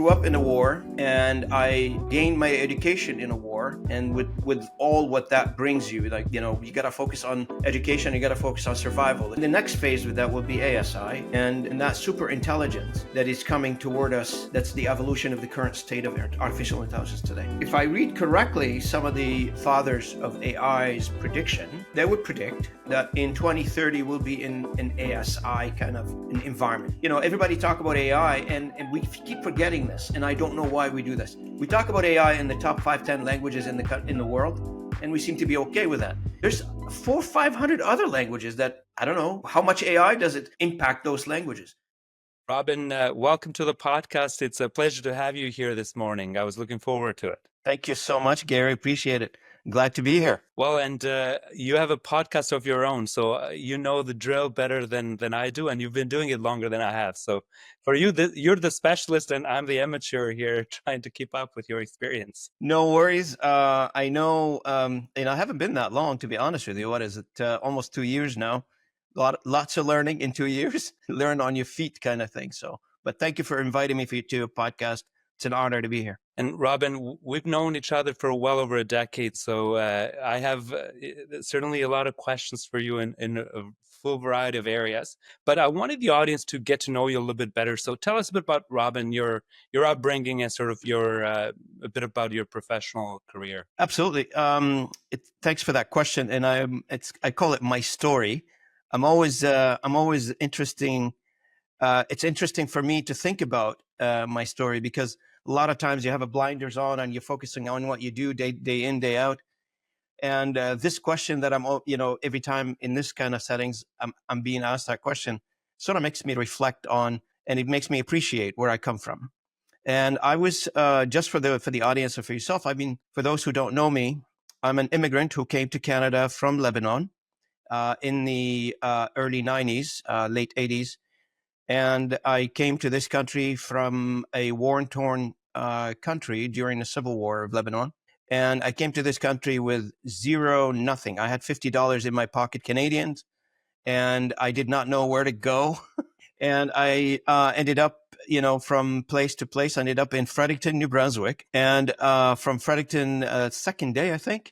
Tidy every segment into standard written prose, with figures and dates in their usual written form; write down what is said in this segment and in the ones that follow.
grew up in a war, and I gained my education in a war, and with all what that brings you, you got to focus on education, you got to focus on survival. And the next phase with that will be ASI, and that super intelligence that is coming toward us. That's the evolution of the current state of artificial intelligence today. If I read correctly, some of the fathers of AI's prediction, they would predict that in 2030 we'll be in an ASI kind of an environment. Everybody talk about AI, and we keep forgetting this, and I don't know why we do this. We talk about AI in the top 5-10 languages in the world, and we seem to be okay with that. There's 400-500 other languages that I don't know how much AI does it impact those languages. Robin, welcome to the podcast. It's a pleasure to have you here this morning. I was looking forward to it. Thank you so much, Gary. Appreciate it. Glad to be here. Well, and you have a podcast of your own, so you know the drill better than I do, and you've been doing it longer than I have. So for you, you're the specialist, and I'm the amateur here trying to keep up with your experience. No worries. I know, and I haven't been that long, to be honest with you. What is it? Almost 2 years now. Lots of learning in 2 years. Learn on your feet kind of thing. So, but thank you for inviting me to a podcast. It's an honor to be here. And Robin, we've known each other for well over a decade, so I have certainly a lot of questions for you in a full variety of areas. But I wanted the audience to get to know you a little bit better. So tell us a bit about Robin, your upbringing, and sort of a bit about your professional career. Absolutely. Thanks for that question, and I call it my story. I'm always interesting. It's interesting for me to think about my story, because a lot of times you have a blinders on and you're focusing on what you do day in, day out. And this question that every time in this kind of settings, I'm being asked that question, sort of makes me reflect on, and it makes me appreciate where I come from. And I was just for the audience or for yourself, for those who don't know me, I'm an immigrant who came to Canada from Lebanon in the early 90s, late 80s. And I came to this country from a war-torn country during the civil war of Lebanon. And I came to this country with nothing. I had $50 in my pocket, Canadians, and I did not know where to go. And I ended up, from place to place. I ended up in Fredericton, New Brunswick. And from Fredericton, second day, I think,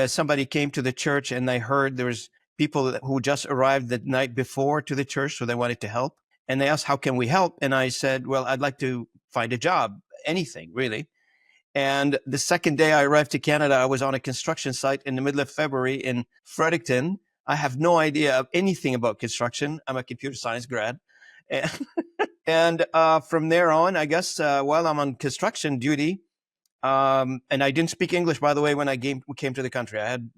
somebody came to the church, and they heard there was people who just arrived the night before to the church, so they wanted to help. And they asked, how can we help? And I said, well, I'd like to find a job, anything really. And the second day I arrived to Canada, I was on a construction site in the middle of February in Fredericton. I have no idea of anything about construction. I'm a computer science grad. And from there on, I guess, while I'm on construction duty, and I didn't speak English, by the way, when I came to the country. I had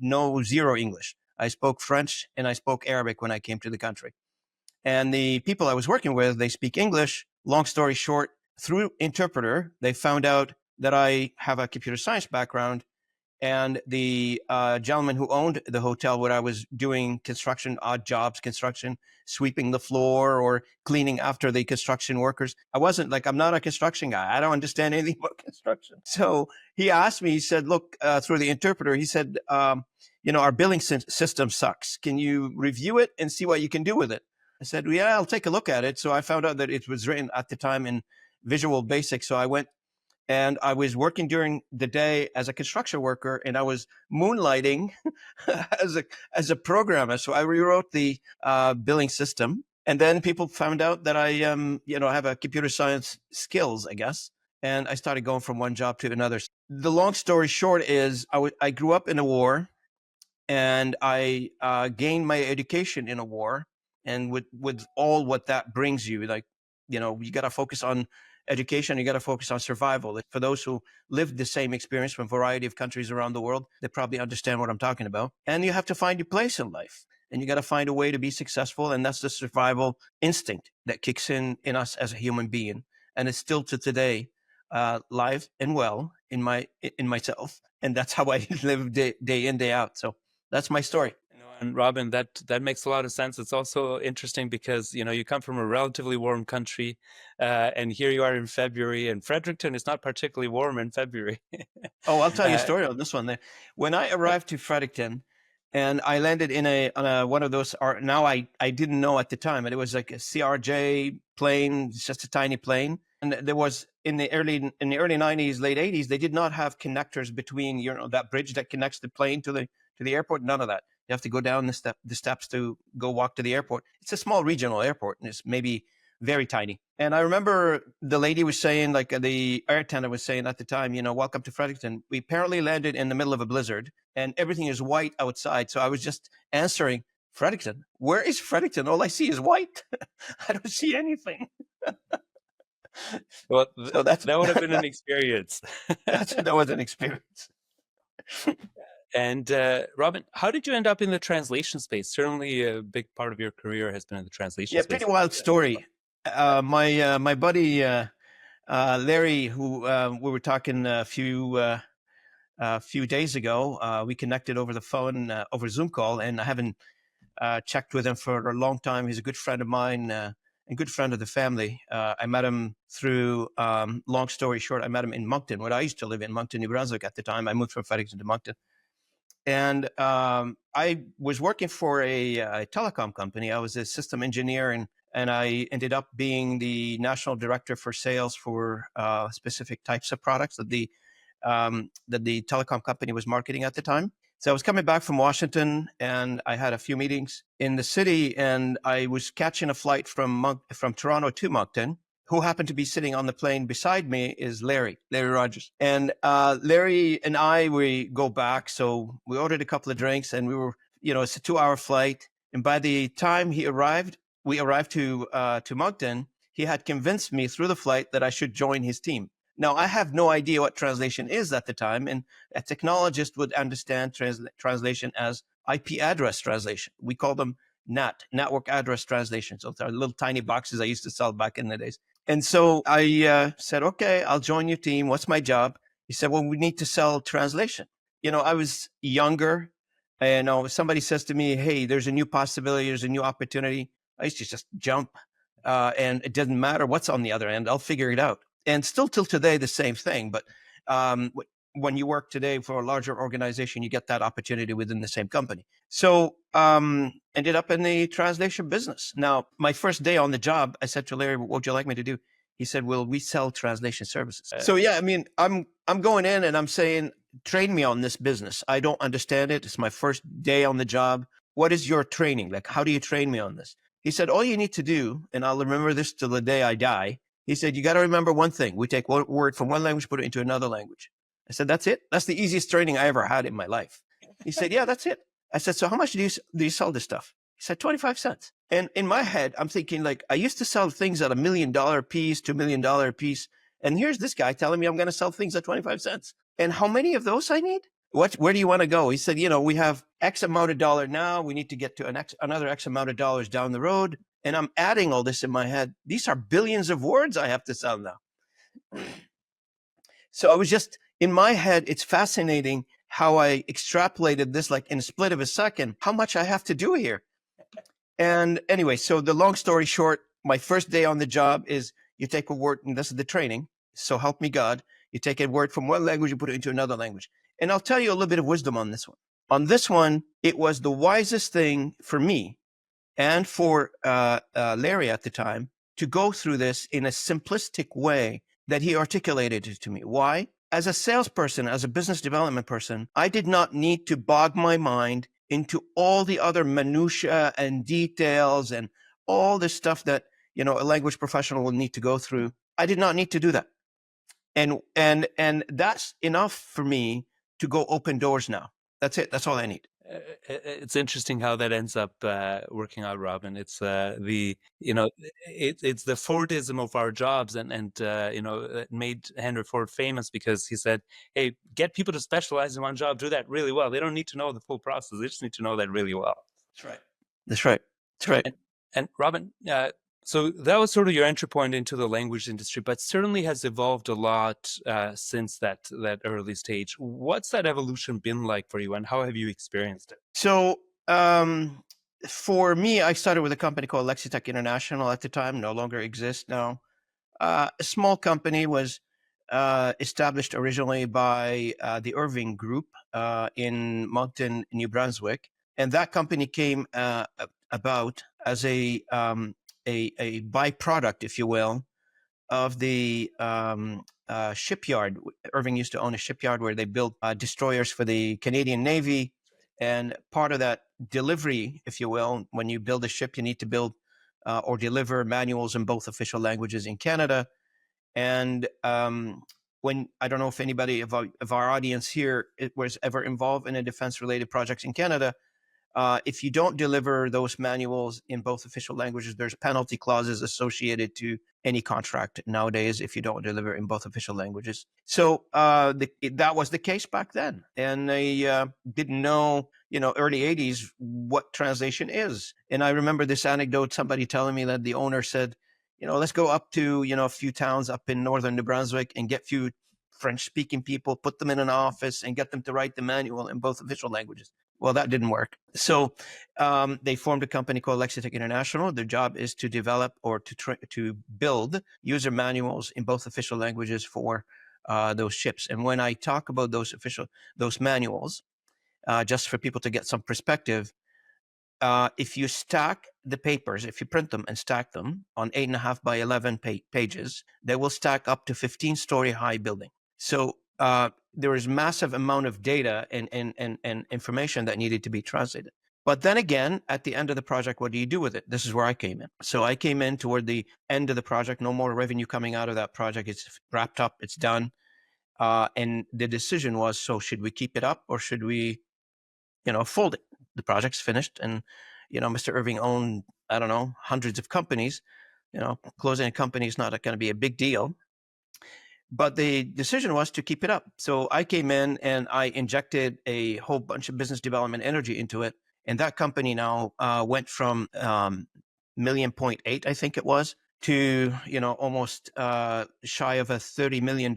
zero English. I spoke French and I spoke Arabic when I came to the country. And the people I was working with, they speak English. Long story short, through interpreter, they found out that I have a computer science background. And the gentleman who owned the hotel where I was doing construction, odd jobs, construction, sweeping the floor or cleaning after the construction workers. I'm not a construction guy. I don't understand anything about construction. So he asked me, he said, look, through the interpreter, he said, our billing system sucks. Can you review it and see what you can do with it? I said, well, yeah, I'll take a look at it. So I found out that it was written at the time in Visual Basic. So I went and I was working during the day as a construction worker, and I was moonlighting as a programmer. So I rewrote the billing system. And then people found out that I have a computer science skills, I guess. And I started going from one job to another. The long story short is I grew up in a war, and I gained my education in a war. And with all what that brings you, you got to focus on education, you got to focus on survival. For those who lived the same experience from a variety of countries around the world, they probably understand what I'm talking about. And you have to find your place in life, and you got to find a way to be successful. And that's the survival instinct that kicks in us as a human being. And it's still to today live and well in myself. And that's how I live day in, day out. So that's my story. And Robin, that makes a lot of sense. It's also interesting because, you come from a relatively warm country, and here you are in February, and Fredericton is not particularly warm in February. Oh, I'll tell you a story on this one there. When I arrived to Fredericton, and I landed on a one of those, now I didn't know at the time, but it was like a CRJ plane, it's just a tiny plane. And there was in the early 90s, late 80s, they did not have connectors between that bridge that connects the plane to the airport. None of that. You have to go down the steps to go walk to the airport. It's a small regional airport, and it's maybe very tiny. And I remember the lady was saying, like the air attendant was saying at the time, welcome to Fredericton. We apparently landed in the middle of a blizzard, and everything is white outside. So I was just answering, Fredericton? Where is Fredericton? All I see is white. I don't see anything. Well, So that would have been an experience. that was an experience. And Robin, how did you end up in the translation space? Certainly a big part of your career has been in the translation space. Pretty wild story. My buddy Larry, who we were talking a few days ago, we connected over the phone, over Zoom call, and I haven't checked with him for a long time. He's a good friend of mine and good friend of the family. I met him through, long story short, I met him in Moncton, where I used to live in Moncton, New Brunswick at the time. I moved from Fredericton to Moncton. And I was working for a telecom company. I was a system engineer, and I ended up being the national director for sales for specific types of products that the telecom company was marketing at the time. So I was coming back from Washington, and I had a few meetings in the city, and I was catching a flight from Toronto to Moncton. Who happened to be sitting on the plane beside me is Larry Rogers. And Larry and I, we go back. So we ordered a couple of drinks, and we were, it's a 2-hour flight. And by the time we arrived to Moncton, he had convinced me through the flight that I should join his team. Now, I have no idea what translation is at the time, and a technologist would understand translation as IP address translation. We call them NAT, network address translation. So they're little tiny boxes I used to sell back in the days. And so I said, okay, I'll join your team. What's my job? He said, well, we need to sell translation. I was younger, and somebody says to me, hey, there's a new possibility, there's a new opportunity. I used to just jump, and it doesn't matter what's on the other end. I'll figure it out. And still till today, the same thing. But when you work today for a larger organization, you get that opportunity within the same company. So ended up in the translation business. Now, my first day on the job, I said to Larry, what would you like me to do? He said, well, we sell translation services. So yeah, I mean, I'm going in and I'm saying, train me on this business. I don't understand it. It's my first day on the job. What is your training? Like, how do you train me on this? He said, all you need to do, and I'll remember this till the day I die. He said, you got to remember one thing. We take one word from one language, put it into another language. I said, that's it? That's the easiest training I ever had in my life. He said, yeah, that's it. I said, so how much do you sell this stuff? He said, 25 cents. And in my head, I'm thinking, like, I used to sell things at $1 million a piece, $2 million a piece. And here's this guy telling me I'm going to sell things at 25 cents. And how many of those I need? Where do you want to go? He said, we have X amount of dollar now. We need to get to another X amount of dollars down the road. And I'm adding all this in my head. These are billions of words I have to sell now. So I was just, in my head, it's fascinating how I extrapolated this, like in a split of a second, how much I have to do here. And anyway, so the long story short, my first day on the job is you take a word, and this is the training. So help me God. You take a word from one language, you put it into another language. And I'll tell you a little bit of wisdom on this one. On this one, it was the wisest thing for me and for Larry at the time to go through this in a simplistic way that he articulated it to me. Why? As a salesperson, as a business development person, I did not need to bog my mind into all the other minutiae and details and all the stuff that, a language professional will need to go through. I did not need to do that. And that's enough for me to go open doors now. That's it. That's all I need. It's interesting how that ends up working out, Robin. It's it's the Fordism of our jobs, and it made Henry Ford famous because he said, "Hey, get people to specialize in one job, do that really well. They don't need to know the full process; they just need to know that really well." That's right. That's right. That's right. And Robin, so that was sort of your entry point into the language industry, but certainly has evolved a lot since that early stage. What's that evolution been like for you, and how have you experienced it? So for me, I started with a company called Lexitech International at the time, no longer exists now. A small company, was established originally by the Irving Group in Moncton, New Brunswick. And that company came about as a byproduct, if you will, of the shipyard. Irving used to own a shipyard where they built destroyers for the Canadian Navy. And part of that delivery, if you will, when you build a ship, you need to build or deliver manuals in both official languages in Canada. And when I don't know if anybody of our audience here was ever involved in a defense-related projects in Canada, if you don't deliver those manuals in both official languages, there's penalty clauses associated to any contract nowadays if you don't deliver in both official languages. So that was the case back then. And I didn't know, early 80s, what translation is. And I remember this anecdote, somebody telling me that the owner said, let's go up to, a few towns up in northern New Brunswick and get few French-speaking people, put them in an office and get them to write the manual in both official languages. Well, that didn't work. So they formed a company called Lexitech International. Their job is to develop or to build user manuals in both official languages for those ships. And when I talk about those manuals, just for people to get some perspective, if you stack the papers, if you print them and stack them on 8.5 by 11 pages, they will stack up to 15-story high building. So there was massive amount of data and information that needed to be translated. But then again, at the end of the project, what do you do with it? This is where I came in. So I came in toward the end of the project, no more revenue coming out of that project. It's wrapped up, it's done. And the decision was, so should we keep it up or should we, fold it? The project's finished. And, Mr. Irving owned, I don't know, hundreds of companies. Closing a company is not going to be a big deal. But the decision was to keep it up. So I came in and I injected a whole bunch of business development energy into it. And that company now went from $1.8 million, I think it was, to, almost shy of a $30 million.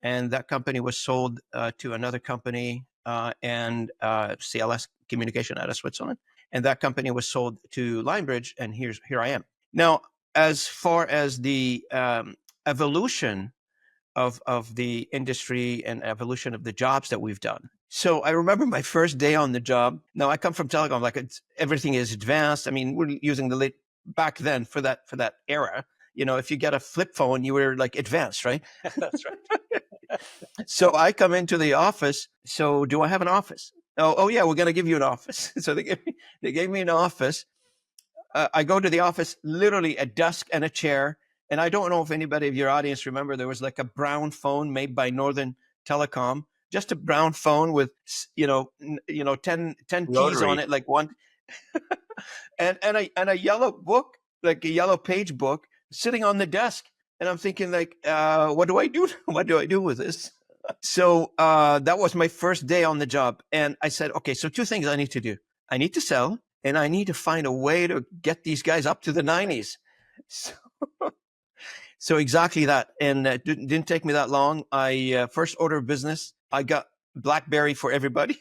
And that company was sold to another company and CLS Communication out of Switzerland. And that company was sold to Lionbridge. And here I am. Now, as far as the evolution of the industry and evolution of the jobs that we've done. So I remember my first day on the job. Now I come from telecom, like everything is advanced. I mean, we're using the late back then for that era. If you get a flip phone, you were like advanced, right? That's right. So I come into the office. So do I have an office? Oh yeah, we're going to give you an office. So they gave me an office. I go to the office, literally a desk and a chair. And I don't know if anybody of your audience remember, there was like a brown phone made by Northern Telecom, just a brown phone with, 10 keys on it, like one, and a yellow book, like a yellow page book sitting on the desk. And I'm thinking like, what do I do? What do I do with this? So that was my first day on the job. And I said, okay, so two things I need to do. I need to sell and I need to find a way to get these guys up to the 90s. So exactly that. And it didn't take me that long. I first order of business, I got BlackBerry for everybody.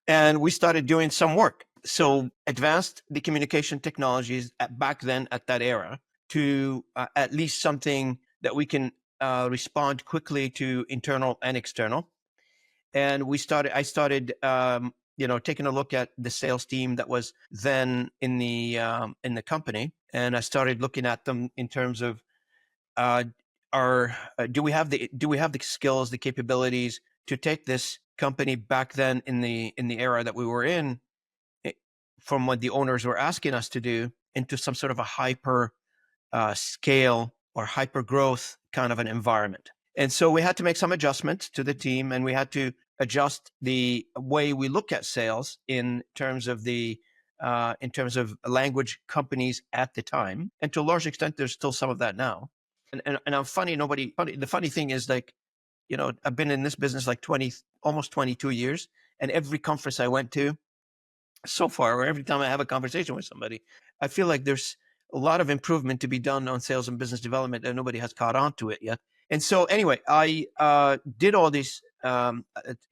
And we started doing some work. So advanced the communication technologies back then at that era to at least something that we can respond quickly to internal and external. And I started taking a look at the sales team that was then in the company, and I started looking at them in terms of do we have the skills, the capabilities to take this company back then in the era that we were in, from what the owners were asking us to do, into some sort of a hyper scale or hyper growth kind of an environment. And so we had to make some adjustments to the team, and we had to adjust the way we look at sales in terms of language companies at the time. And to a large extent, there's still some of that now. And I'm funny. The funny thing is, like, I've been in this business like almost 22 years, and every conference I went to so far, or every time I have a conversation with somebody, I feel like there's a lot of improvement to be done on sales and business development, and nobody has caught on to it yet. And so anyway, I did all these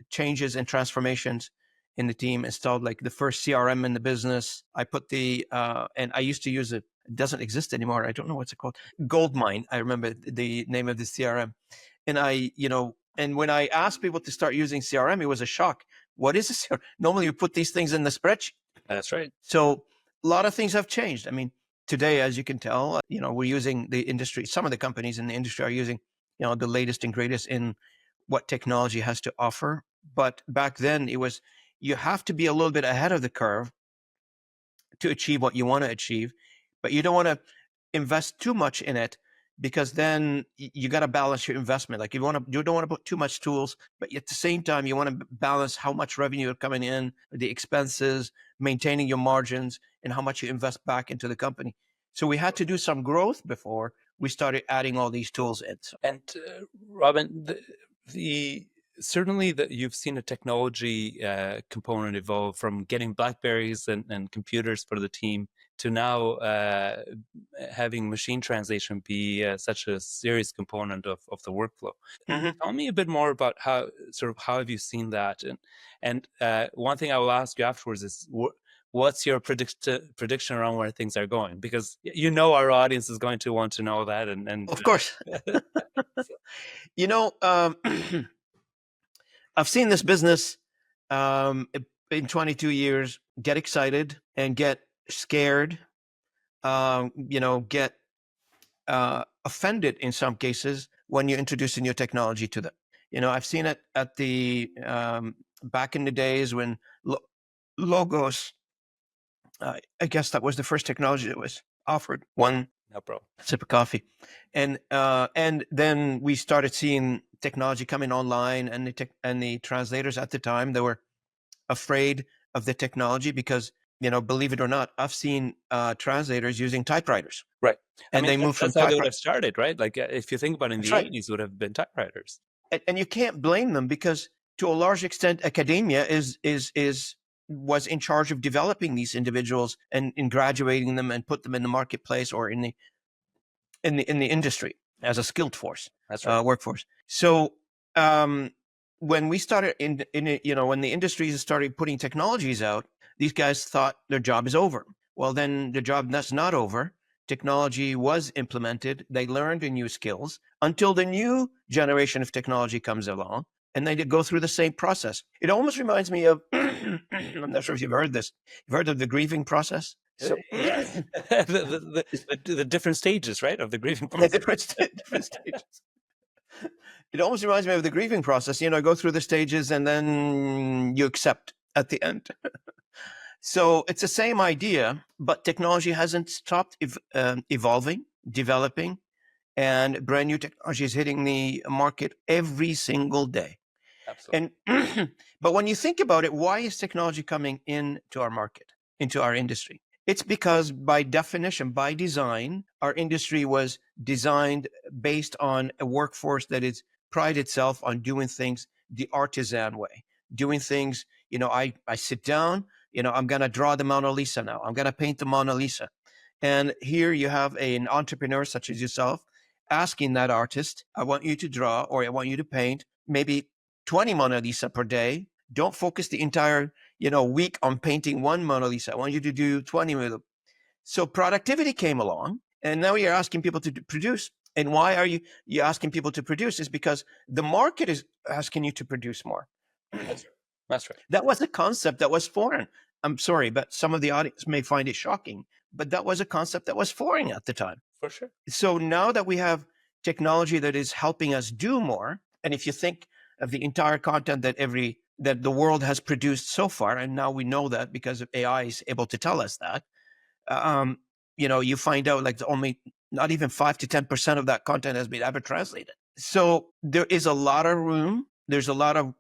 changes and transformations in the team, installed like the first CRM in the business. I put and I used to use it doesn't exist anymore. I don't know what's it called. Goldmine. I remember the name of the CRM. And and when I asked people to start using CRM, it was a shock. What is a CRM? Normally you put these things in the spreadsheet. That's right. So a lot of things have changed. I mean, today, as you can tell, we're using the industry. Some of the companies in the industry are using, the latest and greatest in what technology has to offer. But back then, you have to be a little bit ahead of the curve to achieve what you want to achieve, but you don't want to invest too much in it, because then you got to balance your investment. Like you don't want to put too much tools, but at the same time you want to balance how much revenue are coming in, the expenses, maintaining your margins, and how much you invest back into the company. So we had to do some growth before we started adding all these tools in. So. And Robin, certainly that you've seen a technology component evolve from getting Blackberries and computers for the team to now having machine translation be such a serious component of the workflow. Mm-hmm. Tell me a bit more about how have you seen that? And one thing I will ask you afterwards is, what's your prediction around where things are going? Because our audience is going to want to know that. And of course, I've seen this business in 22 years get excited and get scared, get offended in some cases when you introduce a new technology to them. I've seen it at the back in the days when logos. I guess that was the first technology that was offered. One sip of coffee, and then we started seeing technology coming online, and the translators at the time, they were afraid of the technology because, believe it or not, I've seen translators using typewriters. Right. And they moved from that's how they would have started, right? Like if you think about it, in the 80s, would have been typewriters. And you can't blame them, because to a large extent, academia was in charge of developing these individuals and in graduating them and put them in the marketplace or in the industry as a skilled force. That's right. Workforce. So when we started when the industries started putting technologies out, these guys thought their job is over. Well, then the job that's not over. Technology was implemented. They learned new skills until the new generation of technology comes along, and they go through the same process. It almost reminds me of, I'm not sure if you've heard this. You've heard of the grieving process? So, the different stages, right, of the grieving process. different stages. It almost reminds me of the grieving process. Go through the stages and then you accept at the end. So it's the same idea, but technology hasn't stopped evolving, developing, and brand new technology is hitting the market every single day. Absolutely. But when you think about it, why is technology coming into our market, into our industry? It's because by definition, by design, our industry was designed based on a workforce that is pride itself on doing things the artisan way, doing things, I sit down, I'm going to draw the Mona Lisa now. I'm going to paint the Mona Lisa. And here you have an entrepreneur such as yourself asking that artist, I want you to draw, or I want you to paint maybe 20 Mona Lisa per day. Don't focus the entire, week on painting one Mona Lisa. I want you to do 20 of them. So productivity came along, and now you're asking people to produce. And why are you asking people to produce? Is because the market is asking you to produce more. That's right. That was a concept that was foreign. I'm sorry, but some of the audience may find it shocking, but that was a concept that was foreign at the time. For sure. So now that we have technology that is helping us do more, and if you think of the entire content that the world has produced so far, and now we know that because of AI is able to tell us that, you find out like only not even 5 to 10% of that content has been ever translated. So there is a lot of room. There's a lot of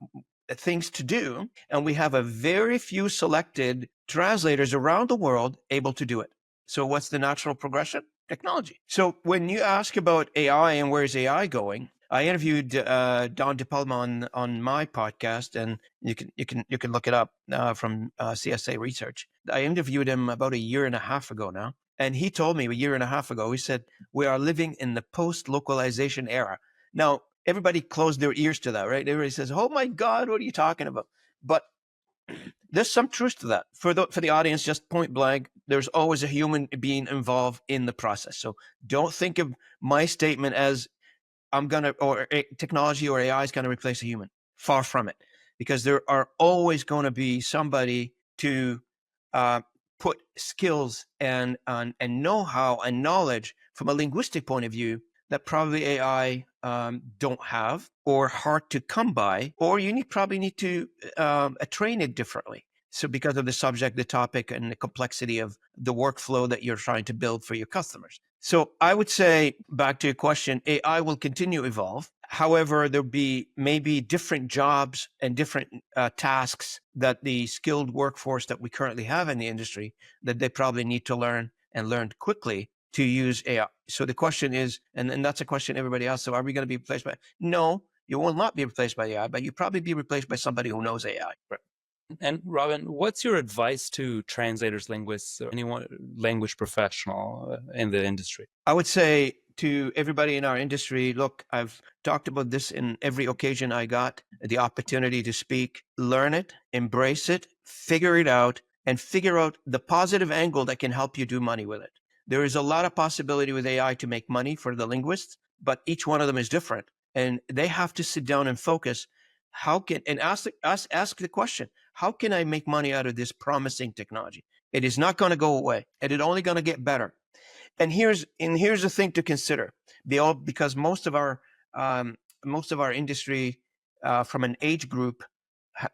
things to do, and we have a very few selected translators around the world able to do it. So what's the natural progression? Technology. So when you ask about AI and where's AI going, I interviewed Don DePalma on my podcast, and you can look it up from CSA Research. I interviewed him about a year and a half ago now, and he told me a year and a half ago, he said, we are living in the post-localization era. Now, everybody closed their ears to that, right? Everybody says, oh my God, what are you talking about? But there's some truth to that. For the audience, just point blank, there's always a human being involved in the process. So don't think of my statement as technology or AI is going to replace a human. Far from it. Because there are always going to be somebody to put skills and know-how and knowledge from a linguistic point of view that probably AI don't have, or hard to come by, or you probably need to train it differently. So because of the subject, the topic, and the complexity of the workflow that you're trying to build for your customers. So I would say, back to your question, AI will continue to evolve. However, there'll be maybe different jobs and different tasks that the skilled workforce that we currently have in the industry, that they probably need to learn, and learn quickly, to use AI. So the question is, and that's a question everybody asks, so are we going to be replaced by? No, you will not be replaced by AI, but you'll probably be replaced by somebody who knows AI. Right. And Robin, what's your advice to translators, linguists, or anyone language professional in the industry? I would say to everybody in our industry, look, I've talked about this in every occasion I got the opportunity to speak. Learn it, embrace it, figure it out, and figure out the positive angle that can help you do money with it. There is a lot of possibility with AI to make money for the linguists, but each one of them is different. And they have to sit down and focus. Ask the question, how can I make money out of this promising technology? It is not going to go away. It is only going to get better. And here's the thing to consider: because most of our industry, from an age group,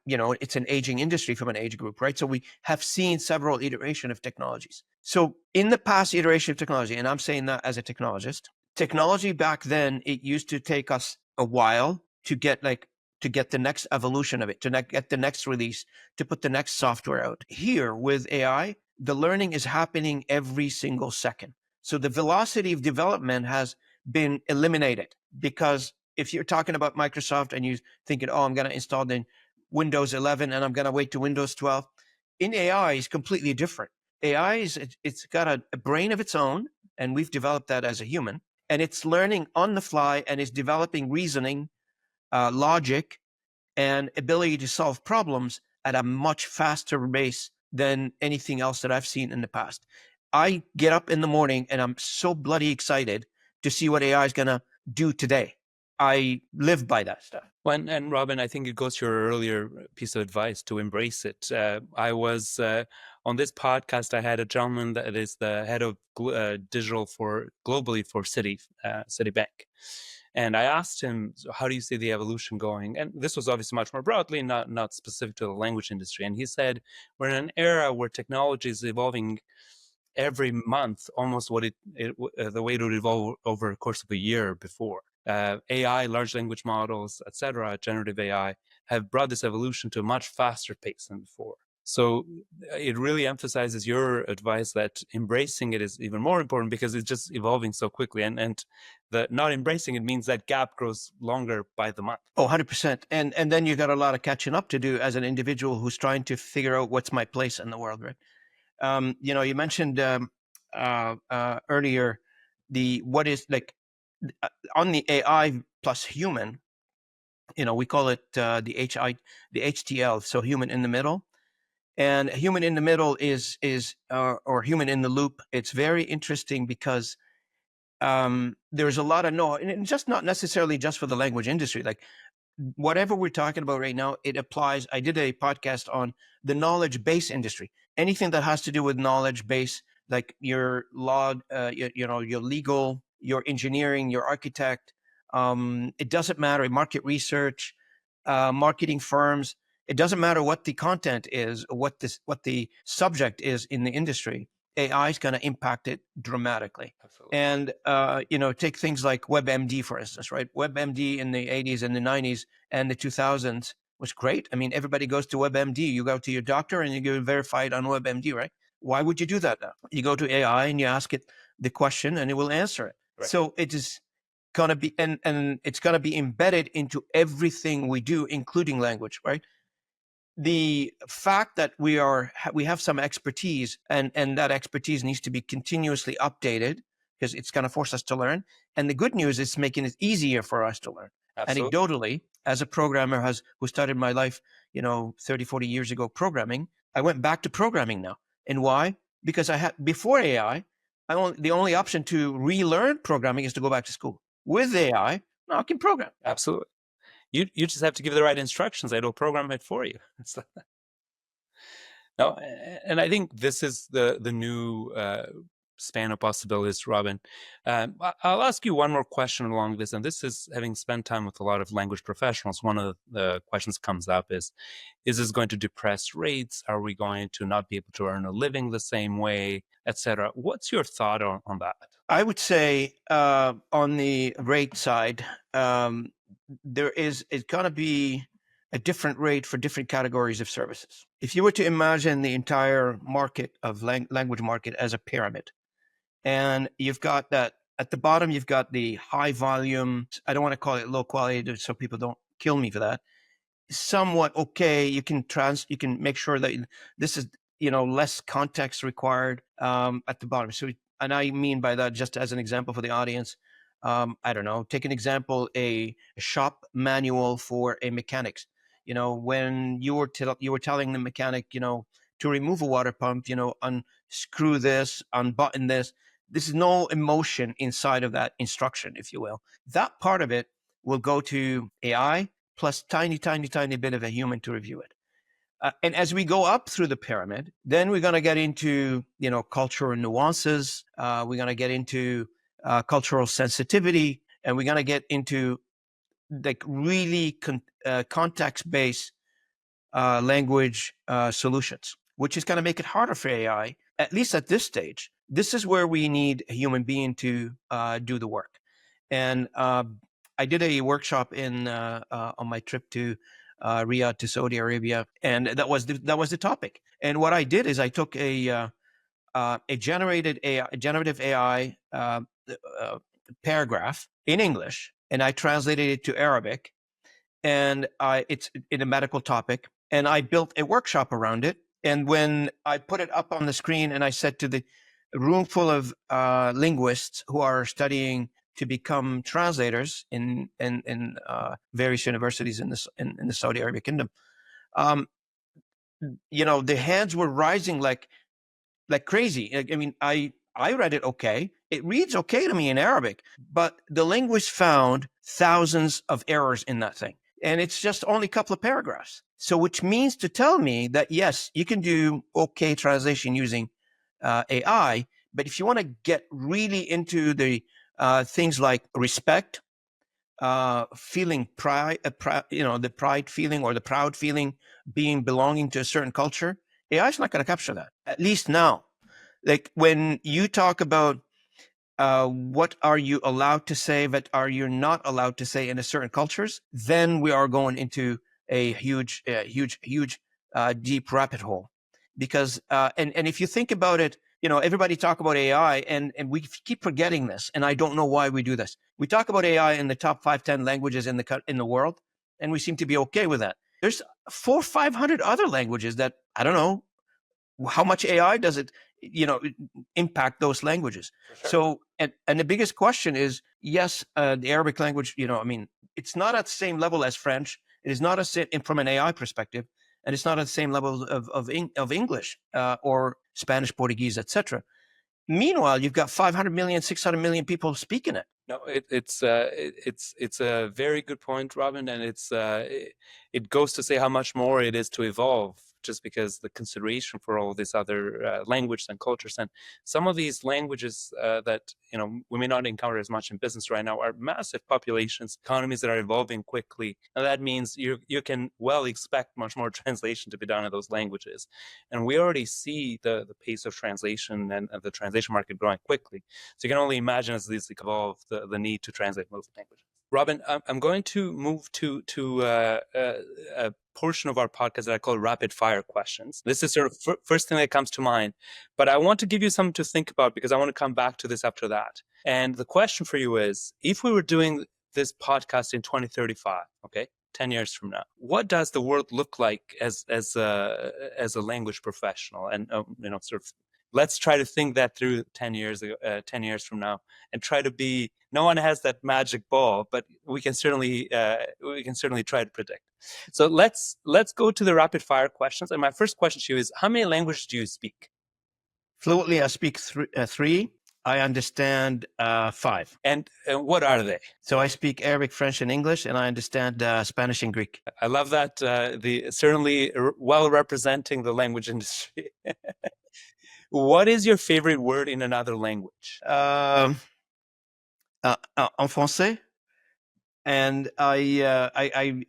it's an aging industry from an age group, right? So we have seen several iteration of technologies. So in the past iteration of technology, and I'm saying that as a technologist, technology back then, it used to take us a while to get the next evolution of it, to get the next release, to put the next software out. Here with AI, the learning is happening every single second. So the velocity of development has been eliminated, because if you're talking about Microsoft and you're thinking, oh, I'm going to install the Windows 11 and I'm going to wait to Windows 12, in AI is completely different. AI it's got a brain of its own, and we've developed that as a human, and it's learning on the fly and is developing reasoning, logic, and ability to solve problems at a much faster pace than anything else that I've seen in the past. I get up in the morning and I'm so bloody excited to see what AI is going to do today. I live by that stuff. Well, and Robin, I think it goes to your earlier piece of advice to embrace it. I was on this podcast. I had a gentleman that is the head of digital globally for Citibank, and I asked him, so how do you see the evolution going? And this was obviously much more broadly, not specific to the language industry. And he said, we're in an era where technology is evolving every month, almost the way it would evolve over the course of a year before. AI, large language models, etc., generative AI have brought this evolution to a much faster pace than before. So it really emphasizes your advice that embracing it is even more important, because it's just evolving so quickly. And the not embracing it means that gap grows longer by the month. Oh, 100%. And then you got a lot of catching up to do as an individual who's trying to figure out what's my place in the world, right? You mentioned earlier what is on the AI plus human. We call it the HTL, so human in the middle. And human in the middle is or human in the loop. It's very interesting because there's a lot of and just not necessarily just for the language industry. Like whatever we're talking about right now, it applies. I did a podcast on the knowledge base industry. Anything that has to do with knowledge base, like your law, your legal, your engineering, your architect. It doesn't matter. Market research, marketing firms. It doesn't matter what the content is, or what the subject is in the industry. AI is going to impact it dramatically. Absolutely. And take things like WebMD, for instance, right? WebMD in the 80s and the 90s and the 2000s was great. I mean, everybody goes to WebMD. You go to your doctor and you get verified on WebMD, right? Why would you do that now? You go to AI and you ask it the question and it will answer it. Right. So it is going to be, and it's going to be embedded into everything we do, including language, right? The fact that we have some expertise, and that expertise needs to be continuously updated, because it's going to force us to learn. And the good news is making it easier for us to learn. Absolutely. Anecdotally, as a programmer who started my life, 30, 40 years ago programming, I went back to programming now. And why? Because before AI, the only option to relearn programming is to go back to school. With AI, now I can program. Absolutely. You just have to give the right instructions. It'll program it for you. No, and I think this is the new span of possibilities, Robin. I'll ask you one more question along this, and this is having spent time with a lot of language professionals. One of the questions comes up is this going to depress rates? Are we going to not be able to earn a living the same way, etc.? What's your thought on that? I would say on the rate side, it's going to be a different rate for different categories of services. If you were to imagine the entire market of language market as a pyramid, and you've got that at the bottom, you've got the high volume. I don't want to call it low quality, so people don't kill me for that. Somewhat okay. You can make sure that this is less context required at the bottom. So, and I mean by that, just as an example for the audience, I don't know. Take an example: a shop manual for a mechanics. When you were telling the mechanic, to remove a water pump, unscrew this, unbutton this. There's no emotion inside of that instruction, if you will. That part of it will go to AI plus tiny, tiny, tiny bit of a human to review it. And as we go up through the pyramid, then we're going to get into, cultural nuances. We're going to get into cultural sensitivity, and we're going to get into like really context-based language solutions, which is going to make it harder for AI, at least at this stage. This is where we need a human being to do the work. And I did a workshop on my trip to Riyadh to Saudi Arabia, and that was the topic. And what I did is I took a generative AI paragraph in English, and I translated it to Arabic, and it's in a medical topic, and I built a workshop around it. And when I put it up on the screen, and I said to the room full of linguists who are studying to become translators in various universities in the Saudi Arabia Kingdom, the hands were rising like crazy. I mean, I read it okay. It reads okay to me in Arabic, but the linguist found thousands of errors in that thing. And it's just only a couple of paragraphs. So which means to tell me that, yes, you can do okay translation using AI, but if you want to get really into the things like respect, feeling pride, the pride feeling or the proud feeling, belonging to a certain culture, AI is not going to capture that, at least now. Like when you talk about what are you allowed to say, but are you not allowed to say in a certain cultures, then we are going into a huge, deep rabbit hole. Because and if you think about it, everybody talk about AI, and we keep forgetting this, and I don't know why we do this. We talk about AI in the top 5-10 languages in the world, and we seem to be okay with that. There's 400-500 other languages that I don't know how much AI does it impact those languages. Sure. So and the biggest question is, yes, the Arabic language, I mean, it's not at the same level as French. It is not from an AI perspective, and it's not at the same level of English or Spanish, Portuguese, etc. Meanwhile, you've got 500 million, 600 million people speaking it. No, it's a very good point, Robin, and it goes to say how much more it is to evolve, just because the consideration for all these other languages and cultures, and some of these languages that we may not encounter as much in business right now are massive populations, economies that are evolving quickly, and that means you can well expect much more translation to be done in those languages, and we already see the pace of translation and the translation market growing quickly. So you can only imagine as these evolve the need to translate most languages. Robin, I'm going to move to a portion of our podcast that I call rapid fire questions. This is sort of first thing that comes to mind, but I want to give you something to think about because I want to come back to this after that. And the question for you is, if we were doing this podcast in 2035, okay, 10 years from now, what does the world look like as a language professional? And sort of let's try to think that through 10 years from now, and try to be. No one has that magic ball, but we can certainly try to predict. So let's go to the rapid fire questions. And my first question to you is: how many languages do you speak? Fluently, I speak three. I understand 5. And what are they? So I speak Arabic, French, and English, and I understand Spanish and Greek. I love that. Certainly well representing the language industry. What is your favorite word in another language? En français. And I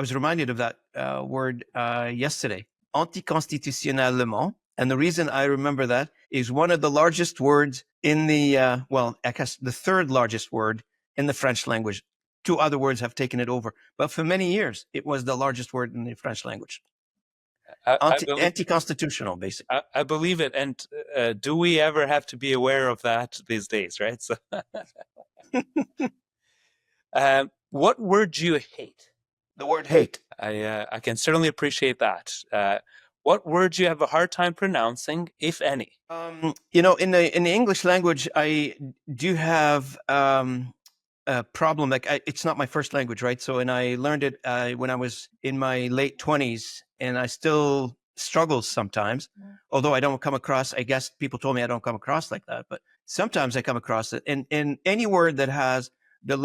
was reminded of that word yesterday, anticonstitutionnellement. And the reason I remember that is one of the largest words in the, I guess the third largest word in the French language. 2 other words have taken it over. But for many years, it was the largest word in the French language. Anti-constitutional, basically. I believe it. And do we ever have to be aware of that these days, right? So, what word do you hate? The word hate. I can certainly appreciate that. What word do you have a hard time pronouncing, if any? In the English language, I do have a problem. Like it's not my first language, right? So, and I learned it when I was in my late 20s, and I still struggle sometimes. Although I don't come across, I guess people told me I don't come across like that, but sometimes I come across it. And in any word that has the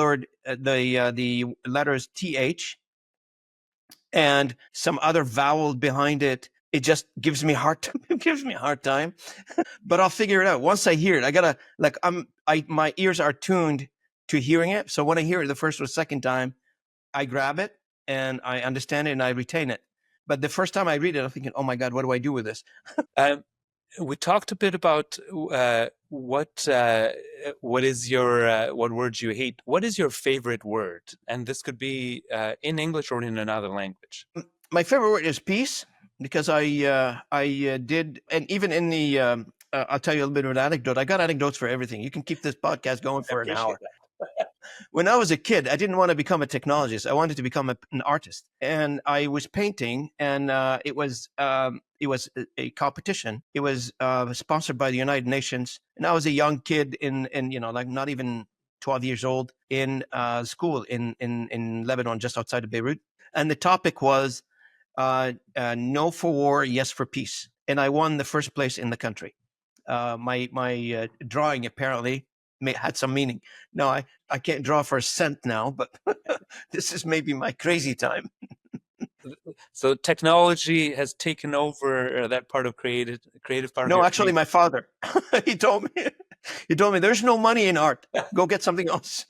letters th and some other vowel behind it, it just gives me a hard time. But I'll figure it out once I hear it. I gotta my ears are tuned to hearing it. So when I hear it the first or second time, I grab it and I understand it and I retain it. But the first time I read it, I'm thinking, oh my God, what do I do with this? We talked a bit about what words you hate. What is your favorite word? And this could be in English or in another language. My favorite word is peace, because I did, and even in the, I'll tell you a little bit of an anecdote. I got anecdotes for everything. You can keep this podcast going for an hour. When I was a kid, I didn't want to become a technologist. I wanted to become an artist, and I was painting, and it was a competition. It was sponsored by the United Nations, and I was a young kid in like not even 12 years old in school in Lebanon, just outside of Beirut, and the topic was no for war, yes for peace, and I won the first place in the country. My drawing apparently had some meaning. No, I can't draw for a cent now, but this is maybe my crazy time. So technology has taken over that part of creative part. No, actually, my father, he told me there's no money in art. Go get something else.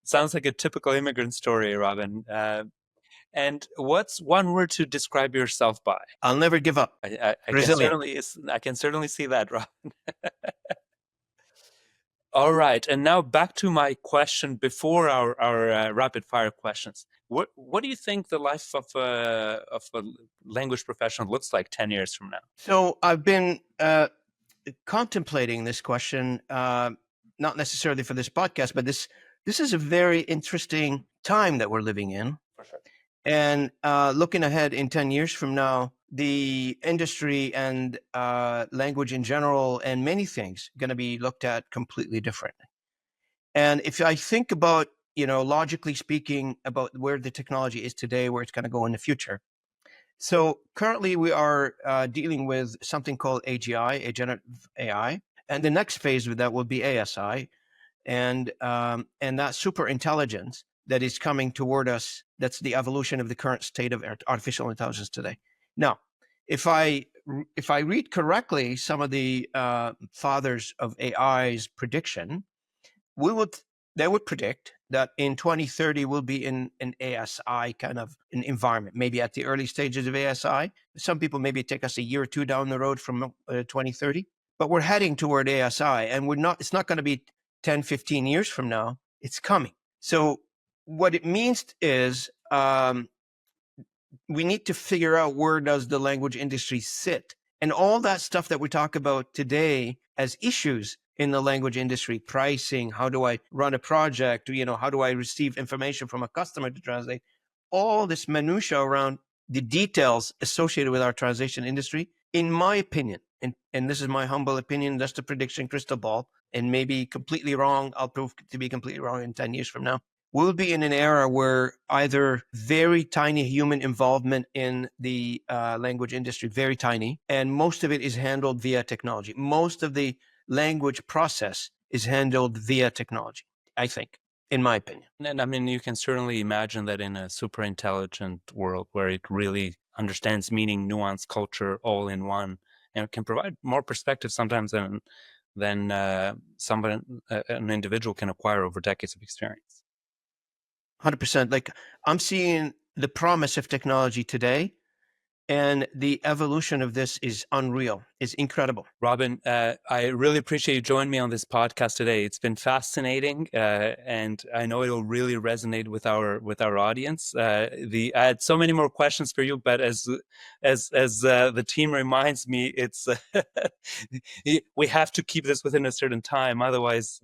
Sounds like a typical immigrant story, Robin. And what's one word to describe yourself by? I'll never give up. I can certainly see that, Robin. All right, and now back to my question before our rapid fire questions. What do you think the life of a language professional looks like 10 years from now? So I've been contemplating this question, not necessarily for this podcast, but this is a very interesting time that we're living in. For sure. And looking ahead in 10 years from now, the industry and language in general and many things going to be looked at completely differently. And if I think about, logically speaking, about where the technology is today, where it's going to go in the future. So currently we are dealing with something called AGI, a generative AI. And the next phase of that will be ASI. And that super intelligence that is coming toward us, that's the evolution of the current state of artificial intelligence today. Now, if I read correctly some of the fathers of AI's prediction, they would predict that in 2030 we'll be in an ASI kind of an environment, maybe at the early stages of ASI. Some people maybe take us a year or two down the road from 2030, but we're heading toward ASI, and it's not going to be 10, 15 years from now. It's coming. So what it means is we need to figure out where does the language industry sit, and all that stuff that we talk about today as issues in the language industry, pricing, how do I run a project, how do I receive information from a customer to translate, all this minutia around the details associated with our translation industry, in my opinion, and this is my humble opinion, just a prediction, crystal ball, and maybe completely wrong, I'll prove to be completely wrong in 10 years from now, we'll be in an era where either very tiny human involvement in the language industry, very tiny, and most of it is handled via technology. Most of the language process is handled via technology, I think, in my opinion. And I mean, you can certainly imagine that in a super intelligent world where it really understands meaning, nuance, culture all in one, and can provide more perspective sometimes than an individual can acquire over decades of experience. 100%. Like, I'm seeing the promise of technology today, and the evolution of this is unreal. It's incredible. Robin, I really appreciate you joining me on this podcast today. It's been fascinating, and I know it'll really resonate with our audience. I had so many more questions for you, but as the team reminds me, it's we have to keep this within a certain time, otherwise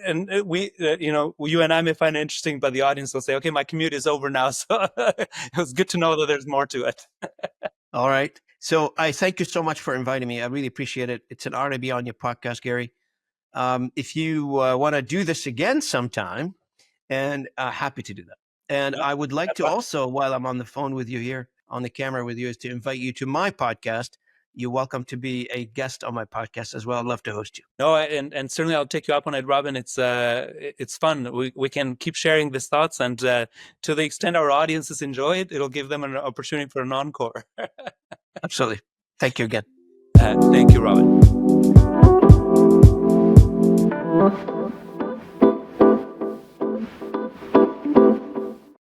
and you and I may find it interesting, but the audience will say, okay, my commute is over now. So it was good to know that there's more to it. All right. So I thank you so much for inviting me. I really appreciate it. It's an honor to be on your podcast, Gary. If you want to do this again sometime, and happy to do that. And I would like to also, while I'm on the phone with you here, on the camera with you, is to invite you to my podcast. You're welcome to be a guest on my podcast as well. I'd love to host you. No, and certainly I'll take you up on it, Robin. It's fun. We can keep sharing these thoughts, and to the extent our audiences enjoy it, it'll give them an opportunity for an encore. Absolutely. Thank you again. Thank you, Robin.